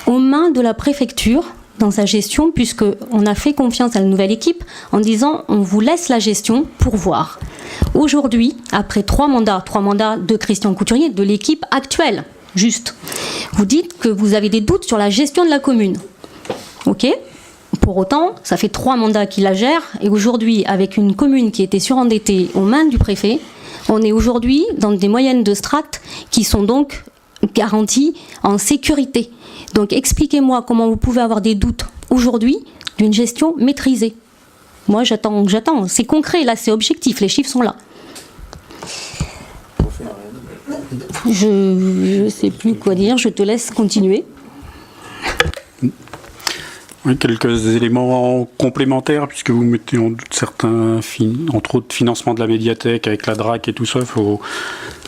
aux mains de la préfecture dans sa gestion, puisqu'on a fait confiance à la nouvelle équipe en disant on vous laisse la gestion pour voir. Aujourd'hui, après 3 mandats de Christian Couturier, de l'équipe actuelle, juste, vous dites que vous avez des doutes sur la gestion de la commune. Ok ? Pour autant, ça fait 3 mandats qu'il la gère, et aujourd'hui, avec une commune qui était surendettée aux mains du préfet, on est aujourd'hui dans des moyennes de strate qui sont donc garanties en sécurité. Donc expliquez-moi comment vous pouvez avoir des doutes aujourd'hui d'une gestion maîtrisée. Moi j'attends, c'est concret, là c'est objectif, les chiffres sont là. Je ne sais plus quoi dire, je te laisse continuer. Oui, quelques éléments complémentaires, puisque vous mettez en doute certains, entre autres, financement de la médiathèque avec la DRAC et tout ça. Il faut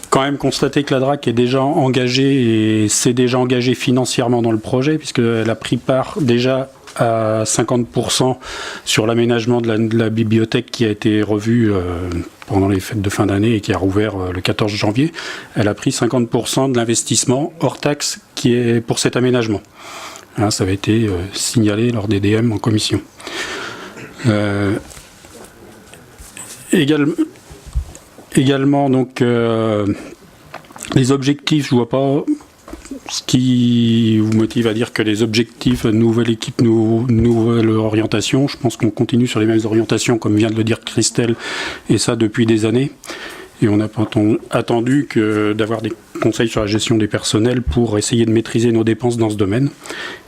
quand même constater que la DRAC est déjà engagée et s'est déjà engagée financièrement dans le projet, puisqu'elle a pris part déjà à 50% sur l'aménagement de la bibliothèque qui a été revue pendant les fêtes de fin d'année et qui a rouvert le 14 janvier. Elle a pris 50% de l'investissement hors taxe qui est pour cet aménagement. Hein, ça avait été signalé lors des DM en commission. Également, donc, les objectifs, je ne vois pas ce qui vous motive à dire que les objectifs, nouvelle équipe, nouvelle orientation. Je pense qu'on continue sur les mêmes orientations, comme vient de le dire Christelle, et ça depuis des années. Et on n'a pas attendu que d'avoir des conseils sur la gestion des personnels pour essayer de maîtriser nos dépenses dans ce domaine.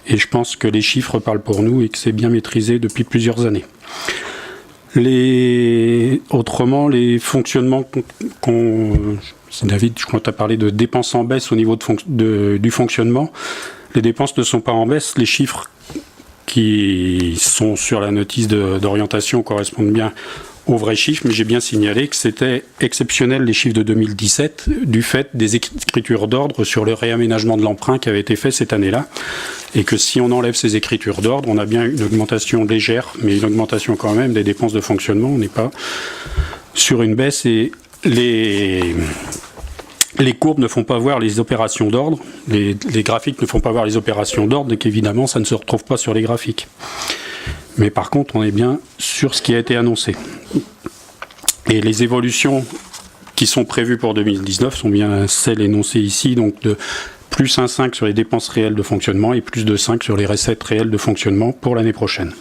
Et je pense que les chiffres parlent pour nous et que c'est bien maîtrisé depuis plusieurs années. Autrement, les fonctionnements David, je crois que tu as parlé de dépenses en baisse au niveau du fonctionnement. Les dépenses ne sont pas en baisse. Les chiffres qui sont sur la notice d'orientation correspondent bien aux vrais chiffres, mais j'ai bien signalé que c'était exceptionnel les chiffres de 2017 du fait des écritures d'ordre sur le réaménagement de l'emprunt qui avait été fait cette année-là, et que si on enlève ces écritures d'ordre, on a bien une augmentation légère, mais une augmentation quand même des dépenses de fonctionnement. On n'est pas sur une baisse, et les courbes ne font pas voir les opérations d'ordre, les graphiques ne font pas voir les opérations d'ordre, et qu'évidemment ça ne se retrouve pas sur les graphiques. Mais par contre, on est bien sur ce qui a été annoncé. Et les évolutions qui sont prévues pour 2019 sont bien celles énoncées ici, donc de plus 1,5 sur les dépenses réelles de fonctionnement et plus de 5 sur les recettes réelles de fonctionnement pour l'année prochaine.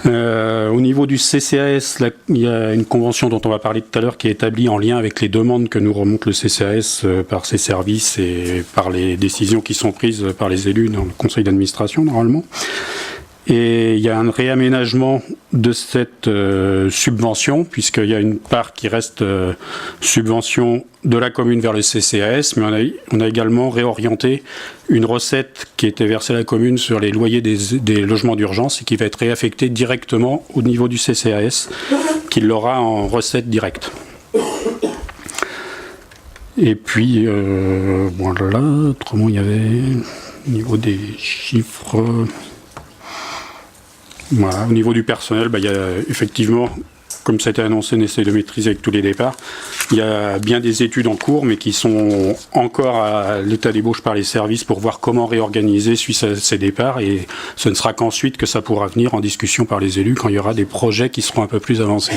Au niveau du CCAS, là, il y a une convention dont on va parler tout à l'heure qui est établie en lien avec les demandes que nous remonte le CCAS par ses services et par les décisions qui sont prises par les élus dans le conseil d'administration normalement. Et il y a un réaménagement de cette subvention, puisqu'il y a une part qui reste subvention de la commune vers le CCAS, mais on a également réorienté une recette qui était versée à la commune sur les loyers des logements d'urgence et qui va être réaffectée directement au niveau du CCAS, qui l'aura en recette directe. Et puis, voilà, autrement il y avait au niveau des chiffres... Voilà, au niveau du personnel, il y a effectivement, comme ça a été annoncé, on essaie de maîtriser avec tous les départs. Il y a bien des études en cours, mais qui sont encore à l'état d'ébauche par les services pour voir comment réorganiser suite à ces départs. Et ce ne sera qu'ensuite que ça pourra venir en discussion par les élus quand il y aura des projets qui seront un peu plus avancés.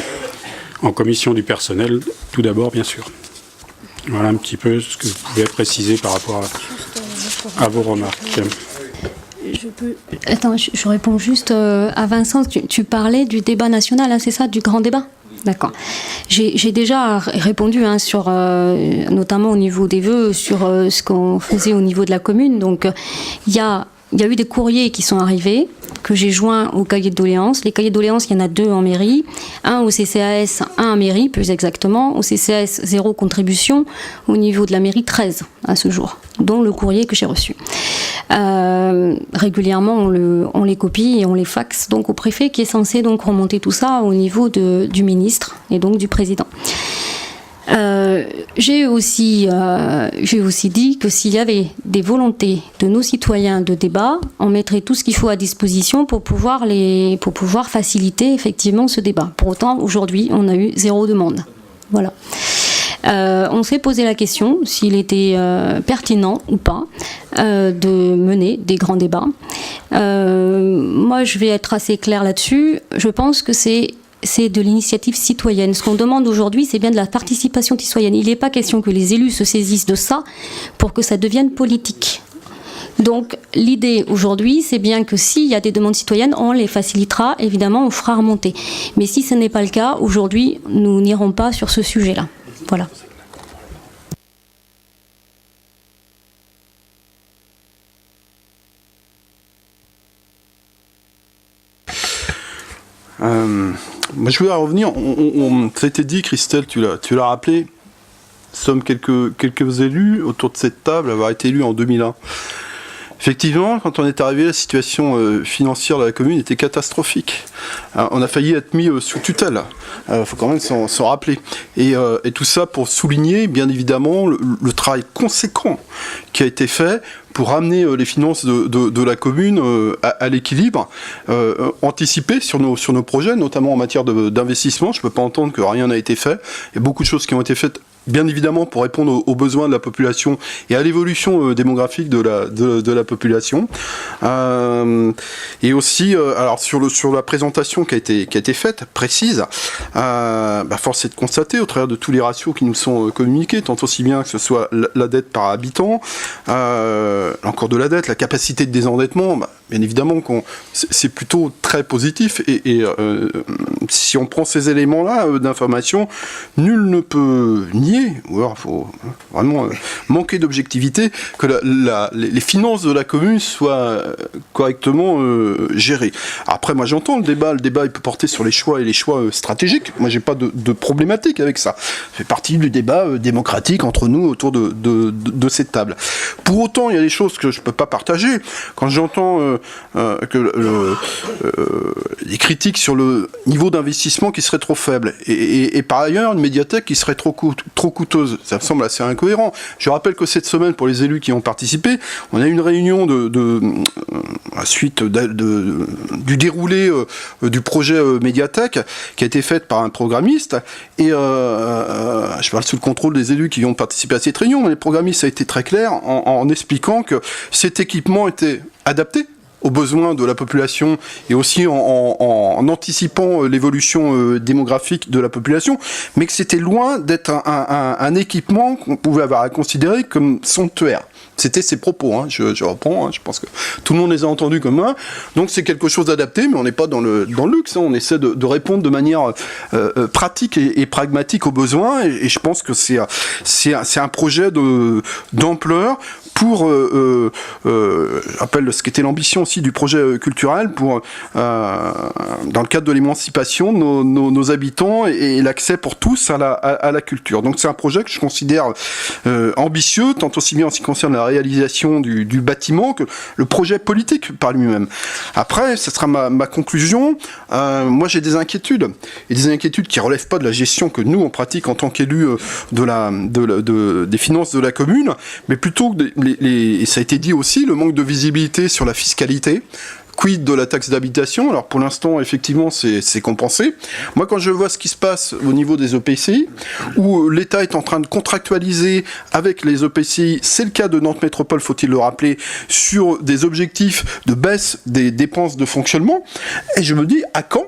En commission du personnel, tout d'abord, bien sûr. Voilà un petit peu ce que vous pouvez préciser par rapport à vos remarques. Attends, je réponds juste à Vincent. Tu parlais du débat national, hein, c'est ça, du grand débat ? D'accord. J'ai déjà répondu sur, notamment au niveau des vœux, sur ce qu'on faisait au niveau de la commune. Donc, il y a eu des courriers qui sont arrivés que j'ai joints au cahier de doléances. Les cahiers de doléances, il y en a 2 en mairie, un au CCAS, un en mairie, plus exactement. Au CCAS, 0 contribution, au niveau de la mairie, 13 à ce jour, dont le courrier que j'ai reçu. Régulièrement, on les copie et on les faxe donc au préfet qui est censé donc remonter tout ça au niveau du ministre et donc du président. J'ai aussi dit que s'il y avait des volontés de nos citoyens de débat, on mettrait tout ce qu'il faut à disposition pour pouvoir faciliter effectivement ce débat. Pour autant, aujourd'hui, on a eu 0 demande. Voilà. On s'est posé la question s'il était pertinent ou pas de mener des grands débats. Moi, je vais être assez claire là-dessus. Je pense que c'est de l'initiative citoyenne. Ce qu'on demande aujourd'hui, c'est bien de la participation citoyenne. Il n'est pas question que les élus se saisissent de ça pour que ça devienne politique. Donc l'idée aujourd'hui, c'est bien que s'il y a des demandes citoyennes, on les facilitera, évidemment, on fera remonter. Mais si ce n'est pas le cas, aujourd'hui, nous n'irons pas sur ce sujet-là. Voilà. Moi, je voulais revenir. Ça a été dit, Christelle, tu l'as rappelé. Nous sommes quelques élus autour de cette table, avoir été élus en 2001. Effectivement, quand on est arrivé, la situation financière de la commune était catastrophique. On a failli être mis sous tutelle. Il faut quand même s'en rappeler. Et tout ça pour souligner, bien évidemment, le travail conséquent qui a été fait pour ramener les finances de la commune à l'équilibre, anticiper sur nos projets, notamment en matière d'investissement. Je ne peux pas entendre que rien n'a été fait. Il y a beaucoup de choses qui ont été faites, bien évidemment, pour répondre aux besoins de la population et à l'évolution démographique de la population. Et aussi, alors sur la présentation qui a été faite, précise, force est de constater, au travers de tous les ratios qui nous sont communiqués, tant aussi bien que ce soit la dette par habitant, encore de la dette, la capacité de désendettement, bien évidemment, c'est plutôt très positif. Et si on prend ces éléments-là d'information, nul ne peut nier, ou alors il faut vraiment manquer d'objectivité, que les finances de la commune soient correctement gérées. Après, moi j'entends le débat il peut porter sur les choix et les choix stratégiques. Moi j'ai pas de problématique avec ça. Ça fait partie du débat démocratique entre nous autour de cette table. Pour autant, il y a des choses que je peux pas partager. Quand j'entends des critiques sur le niveau d'investissement qui serait trop faible, et par ailleurs une médiathèque qui serait trop coûteuse, ça me semble assez incohérent. Je rappelle que cette semaine, pour les élus qui ont participé, on a eu une réunion à suite du déroulé du projet médiathèque qui a été faite par un programmiste, et je parle sous le contrôle des élus qui ont participé à cette réunion, mais le programmiste a été très clair en expliquant que cet équipement était adapté aux besoins de la population et aussi en anticipant l'évolution démographique de la population, mais que c'était loin d'être un équipement qu'on pouvait avoir à considérer comme somptuaire. C'était ses propos, hein. Je reprends, hein. Je pense que tout le monde les a entendus comme un. Donc c'est quelque chose d'adapté, mais on n'est pas dans le luxe, hein. On essaie de répondre de manière pratique et pragmatique aux besoins, et je pense que c'est un projet d'ampleur pour, rappelle ce qu'était l'ambition aussi du projet culturel, pour, dans le cadre de l'émancipation de nos habitants et l'accès pour tous à la culture. Donc c'est un projet que je considère ambitieux, tant aussi bien en ce qui concerne la réalisation du bâtiment que le projet politique par lui-même. Après, ce sera ma conclusion. Moi, j'ai des inquiétudes, et des inquiétudes qui relèvent pas de la gestion que nous on pratique en tant qu'élus des finances de la commune, mais plutôt et ça a été dit aussi, le manque de visibilité sur la fiscalité. Quid de la taxe d'habitation? Alors pour l'instant, effectivement, c'est compensé. Moi, quand je vois ce qui se passe au niveau des EPCI, où l'État est en train de contractualiser avec les EPCI, c'est le cas de Nantes Métropole, faut-il le rappeler, sur des objectifs de baisse des dépenses de fonctionnement, et je me dis, à quand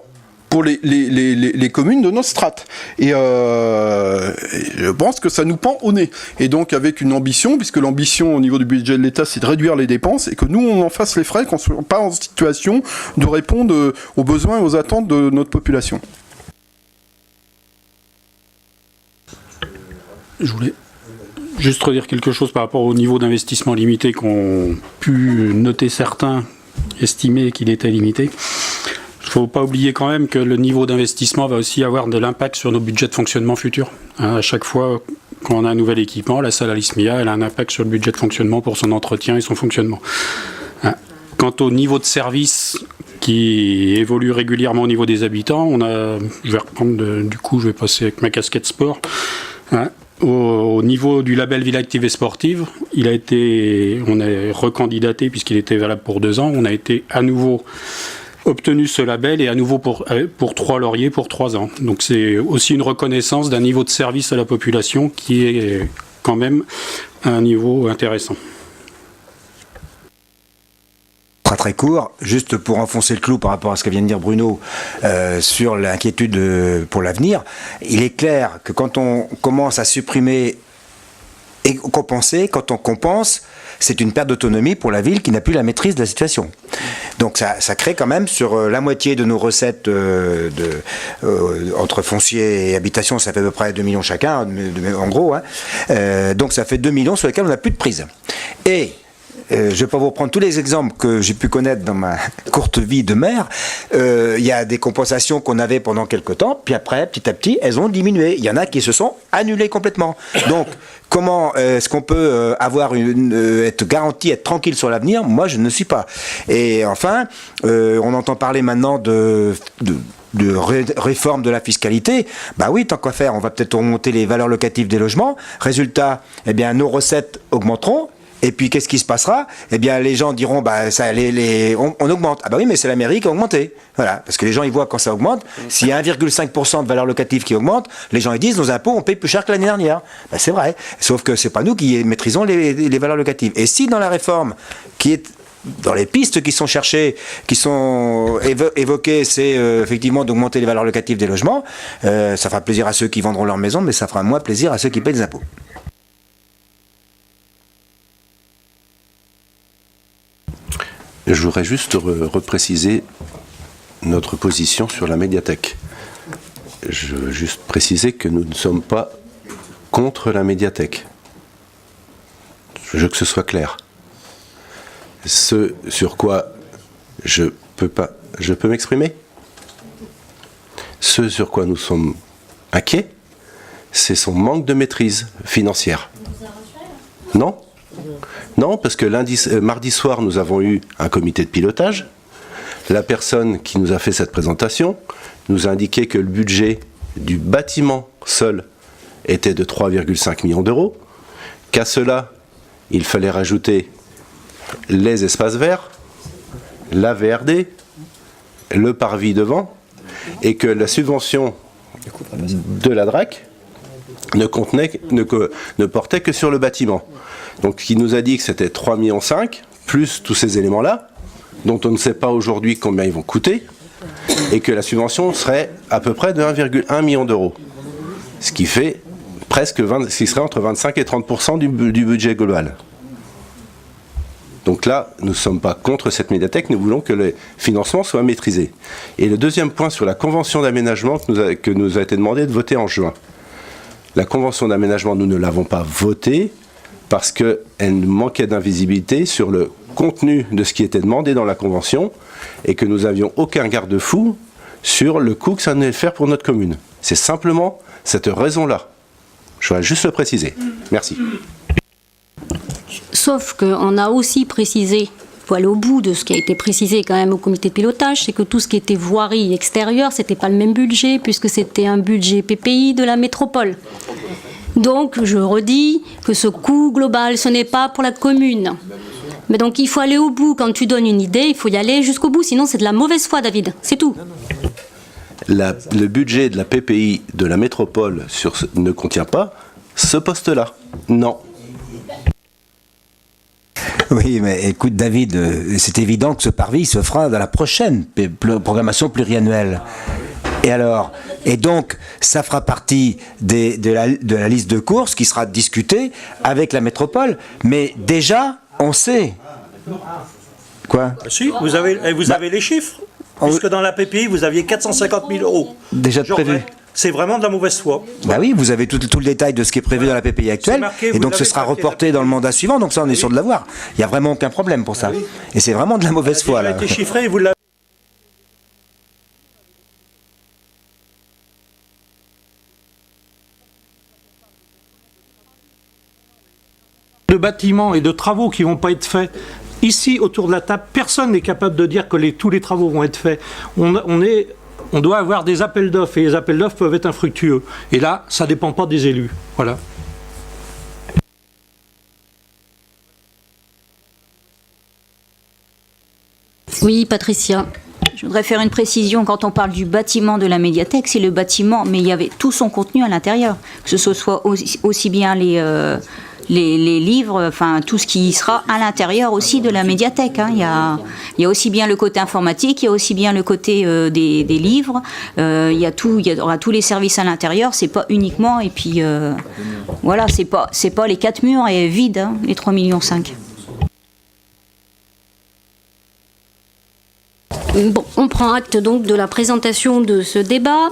pour les communes de notre strate. Et je pense que ça nous pend au nez. Et donc avec une ambition, puisque l'ambition au niveau du budget de l'État, c'est de réduire les dépenses, et que nous, on en fasse les frais, qu'on ne soit pas en situation de répondre aux besoins et aux attentes de notre population. Je voulais juste redire quelque chose par rapport au niveau d'investissement limité qu'ont pu noter certains estimé qu'il était limité. Il ne faut pas oublier quand même que le niveau d'investissement va aussi avoir de l'impact sur nos budgets de fonctionnement futurs. À chaque fois quand on a un nouvel équipement, la salle Alismia, elle a un impact sur le budget de fonctionnement pour son entretien et son fonctionnement. Quant au niveau de service qui évolue régulièrement au niveau des habitants, je vais reprendre, je vais passer avec ma casquette sport. Au niveau du label Ville Active et Sportive, on a recandidaté puisqu'il était valable pour 2 ans. On a été à nouveau obtenu ce label et à nouveau pour 3 lauriers pour 3 ans. Donc c'est aussi une reconnaissance d'un niveau de service à la population qui est quand même un niveau intéressant. Très court, juste pour enfoncer le clou par rapport à ce que vient de dire Bruno sur l'inquiétude pour l'avenir, il est clair que quand on commence à supprimer et compenser, quand on compense, c'est une perte d'autonomie pour la ville qui n'a plus la maîtrise de la situation. Donc ça crée quand même sur la moitié de nos recettes entre foncier et habitation, ça fait à peu près 2 millions chacun, en gros. Donc ça fait 2 millions sur lesquels on n'a plus de prise. Et je ne vais pas vous reprendre tous les exemples que j'ai pu connaître dans ma courte vie de maire. Il y a des compensations qu'on avait pendant quelques temps, puis après, petit à petit, elles ont diminué. Il y en a qui se sont annulées complètement. Donc, comment est-ce qu'on peut être garanti, être tranquille sur l'avenir? Moi, je ne suis pas. Et enfin, on entend parler maintenant de réforme de la fiscalité. Bah oui, tant qu'à faire, on va peut-être remonter les valeurs locatives des logements. Résultat, eh bien, nos recettes augmenteront. Et puis, qu'est-ce qui se passera? Eh bien, les gens diront, on augmente. Ah bah oui, mais c'est la mairie qui a augmenté. Voilà. Parce que les gens, ils voient quand ça augmente. S'il y a 1,5% de valeur locative qui augmente, les gens, ils disent, nos impôts, on paye plus cher que l'année dernière. Ben, c'est vrai. Sauf que c'est pas nous qui maîtrisons les valeurs locatives. Et si dans la réforme, qui est dans les pistes qui sont cherchées, qui sont évoquées, c'est effectivement d'augmenter les valeurs locatives des logements, ça fera plaisir à ceux qui vendront leur maison, mais ça fera moins plaisir à ceux qui payent des impôts. Je voudrais juste repréciser notre position sur la médiathèque. Je veux juste préciser que nous ne sommes pas contre la médiathèque. Je veux que ce soit clair. Ce sur quoi je peux m'exprimer. Ce sur quoi nous sommes inquiets, c'est son manque de maîtrise financière. Non ? Non, parce que mardi soir, nous avons eu un comité de pilotage. La personne qui nous a fait cette présentation nous a indiqué que le budget du bâtiment seul était de 3,5 millions d'euros, qu'à cela, il fallait rajouter les espaces verts, la VRD, le parvis devant, et que la subvention de la DRAC ne portait que sur le bâtiment. Donc il nous a dit que c'était 3,5 millions, plus tous ces éléments-là, dont on ne sait pas aujourd'hui combien ils vont coûter, et que la subvention serait à peu près de 1,1 million d'euros. Ce qui fait ce qui serait entre 25 et 30% du budget global. Donc là, nous ne sommes pas contre cette médiathèque, nous voulons que les financements soient maîtrisés. Et le deuxième point sur la convention d'aménagement que nous a été demandé de voter en juin. La convention d'aménagement, nous ne l'avons pas votée, parce qu'elle manquait d'invisibilité sur le contenu de ce qui était demandé dans la Convention et que nous n'avions aucun garde-fou sur le coût que ça allait faire pour notre commune. C'est simplement cette raison-là. Je voudrais juste le préciser. Merci. Sauf qu'on a aussi précisé, il faut aller au bout de ce qui a été précisé quand même au comité de pilotage, c'est que tout ce qui était voirie extérieure, c'était pas le même budget puisque c'était un budget PPI de la métropole. Donc, je redis que ce coût global, ce n'est pas pour la commune. Mais donc, il faut aller au bout. Quand tu donnes une idée, il faut y aller jusqu'au bout. Sinon, c'est de la mauvaise foi, David. C'est tout. Le budget de la PPI de la métropole ne contient pas ce poste-là. Non. Oui, mais écoute, David, c'est évident que ce parvis se fera dans la prochaine programmation pluriannuelle. Et alors, et donc, ça fera partie de la liste de courses qui sera discutée avec la métropole. Mais déjà, on sait. Quoi ? Si, vous avez les chiffres. Puisque dans la PPI, vous aviez 450 000 euros. Déjà prévu. c'est vraiment de la mauvaise foi. Bah oui, vous avez tout le détail de ce qui est prévu dans la PPI actuelle, marqué, et vous donc ce l'avez sera marqué, reporté la dans le PPI. mandat suivant, donc ça on est sûr de l'avoir. Il n'y a vraiment aucun problème pour ça. Et c'est vraiment de la mauvaise foi Ça a là. été chiffré, vous l'avez. De bâtiments et de travaux qui vont pas être faits. Ici, autour de la table, personne n'est capable de dire que tous les travaux vont être faits. On doit avoir des appels d'offres, et les appels d'offres peuvent être infructueux. Et là, ça dépend pas des élus. Voilà. Oui, Patricia. Je voudrais faire une précision. Quand on parle du bâtiment de la médiathèque, c'est le bâtiment, mais il y avait tout son contenu à l'intérieur. Que ce soit aussi bien les livres, enfin tout ce qui sera à l'intérieur aussi de la médiathèque. Hein. Il y a aussi bien le côté informatique, il y a aussi bien le côté des livres. Il y aura tous les services à l'intérieur. C'est pas uniquement, et puis voilà, c'est pas les 4 murs et vides, hein, les 3,5 millions. Bon, on prend acte donc de la présentation de ce débat.